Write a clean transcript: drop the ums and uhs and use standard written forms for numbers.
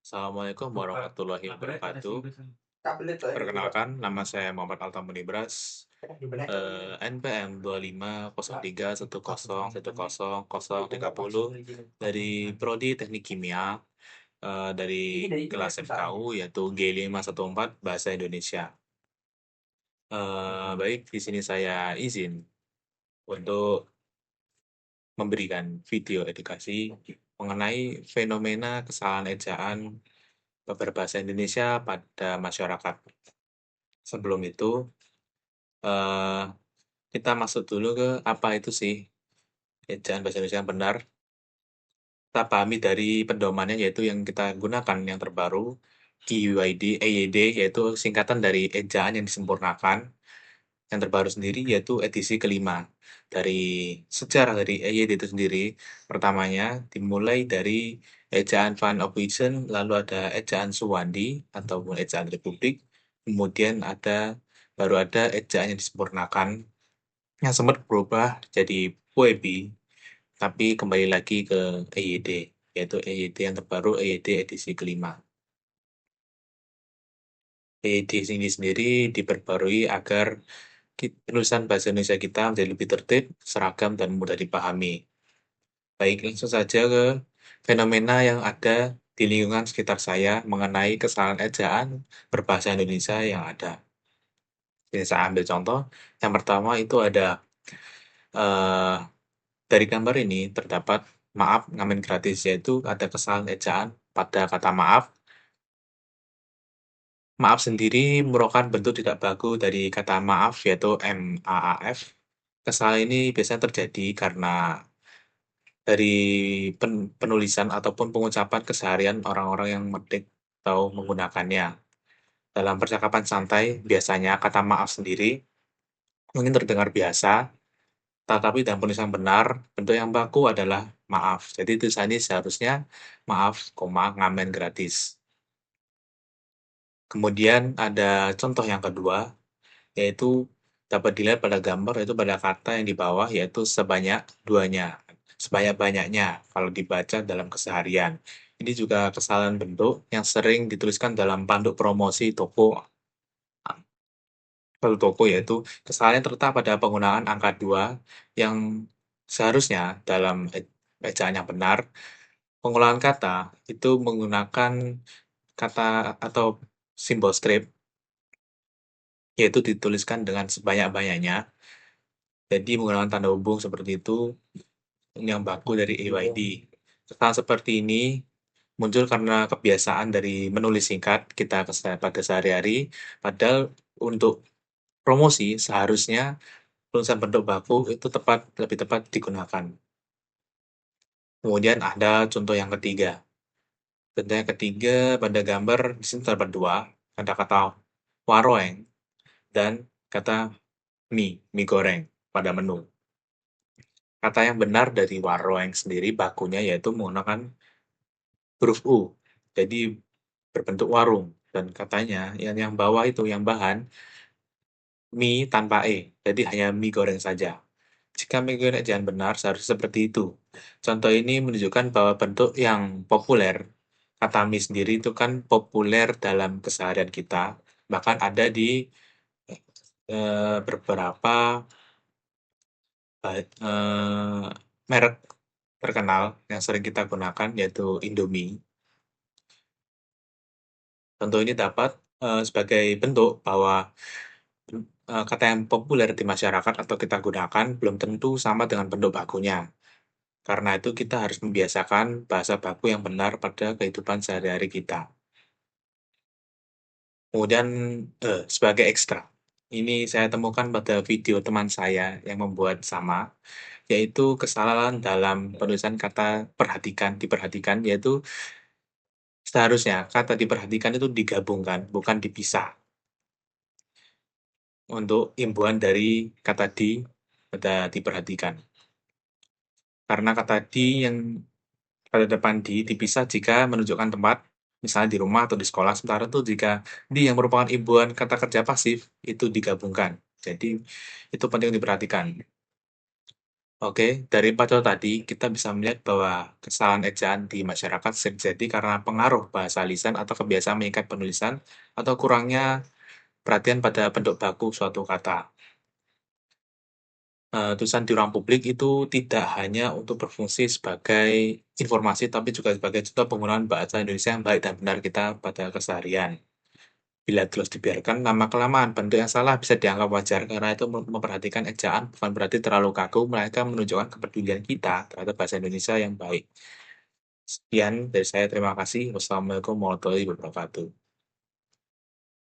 Assalamualaikum warahmatullahi wabarakatuh. Perkenalkan, nama saya Muhammad Altamuni Bras, NPM 250310101030 dari Prodi Teknik Kimia, dari kelas FKU yaitu G514 Bahasa Indonesia. Baik, di sini saya izin untuk memberikan video edukasi mengenai fenomena kesalahan ejaan berbahasa Indonesia pada masyarakat. Sebelum itu, eh, kita masuk dulu ke apa itu sih ejaan bahasa Indonesia yang benar. Kita pahami dari pedomannya yaitu yang kita gunakan yang terbaru, EYD, EYD, yaitu singkatan dari ejaan yang disempurnakan. Yang terbaru sendiri yaitu edisi kelima. Dari sejarah dari EYD itu sendiri, pertamanya dimulai dari ejaan Van Ophuijsen, lalu ada ejaan Suwandi ataupun ejaan Republik, kemudian baru ada ejaan yang disempurnakan yang sempat berubah jadi Puebi, tapi kembali lagi ke EYD, yaitu EYD yang terbaru, EYD edisi kelima. EYD ini sendiri diperbarui agar penulisan bahasa Indonesia kita menjadi lebih tertib, seragam, dan mudah dipahami. Baik, langsung saja ke fenomena yang ada di lingkungan sekitar saya mengenai kesalahan ejaan berbahasa Indonesia yang ada. Ini saya ambil contoh. Yang pertama itu ada eh, dari gambar ini terdapat maaf ngamen gratis, yaitu ada kesalahan ejaan pada kata maaf. Maaf sendiri merupakan bentuk tidak baku dari kata maaf, yaitu MAAF. Kesalahan ini biasanya terjadi karena dari penulisan ataupun pengucapan keseharian orang-orang yang mengetik atau menggunakannya. Dalam percakapan santai, biasanya kata maaf sendiri mungkin terdengar biasa, tetapi dalam penulisan benar, bentuk yang baku adalah maaf. Jadi tulisan ini seharusnya maaf, koma, ngamen gratis. Kemudian ada contoh yang kedua, yaitu dapat dilihat pada gambar, yaitu pada kata yang di bawah, yaitu sebanyak duanya, sebanyak-banyaknya kalau dibaca dalam keseharian. Ini juga kesalahan bentuk yang sering dituliskan dalam panduk promosi toko, suatu toko, yaitu kesalahan yang terletak pada penggunaan angka 2 yang seharusnya dalam ejaan yang benar, pengulangan kata itu menggunakan kata atau simbol strip, yaitu dituliskan dengan sebanyak-banyaknya. Jadi menggunakan tanda hubung seperti itu yang baku dari AYD. Hal seperti ini muncul karena kebiasaan dari menulis singkat kita pada sehari-hari, padahal untuk promosi seharusnya tulisan bentuk baku itu lebih tepat digunakan. Kemudian ada contoh yang ketiga. Contoh yang ketiga pada gambar di sini terdapat dua, ada kata waroeng dan kata mie goreng pada menu. Kata yang benar dari waroeng sendiri bakunya yaitu menggunakan huruf U, jadi berbentuk warung. Dan katanya yang bawah itu yang bahan mie tanpa E, jadi hanya mie goreng saja. Jika mie goreng ejaan benar seharusnya seperti itu. Contoh ini menunjukkan bahwa bentuk yang populer, kata mie sendiri itu kan populer dalam keseharian kita, bahkan ada di beberapa merek terkenal yang sering kita gunakan yaitu Indomie. Contoh ini dapat sebagai bentuk bahwa kata yang populer di masyarakat atau kita gunakan belum tentu sama dengan bentuk bakunya. Karena itu kita harus membiasakan bahasa baku yang benar pada kehidupan sehari-hari kita. Kemudian sebagai ekstra, ini saya temukan pada video teman saya yang membuat sama, yaitu kesalahan dalam penulisan kata diperhatikan, yaitu seharusnya kata diperhatikan itu digabungkan, bukan dipisah. Untuk imbuhan dari kata pada diperhatikan. Karena kata yang pada depan dipisah jika menunjukkan tempat, misalnya di rumah atau di sekolah, sementara itu jika yang merupakan imbuhan kata kerja pasif, itu digabungkan. Jadi, itu penting diperhatikan. Oke, dari 4 contoh tadi, kita bisa melihat bahwa kesalahan ejaan di masyarakat sering terjadi karena pengaruh bahasa lisan atau kebiasaan mengikat penulisan atau kurangnya perhatian pada bentuk baku suatu kata. Tulisan di ruang publik itu tidak hanya untuk berfungsi sebagai informasi, tapi juga sebagai contoh penggunaan bahasa Indonesia yang baik dan benar kita pada keseharian. Bila terus dibiarkan, lama-kelamaan bentuk yang salah bisa dianggap wajar karena itu memperhatikan ejaan bukan berarti terlalu kaku, melainkan menunjukkan kepedulian kita terhadap bahasa Indonesia yang baik. Sekian dari saya, terima kasih. Wassalamualaikum warahmatullahi wabarakatuh.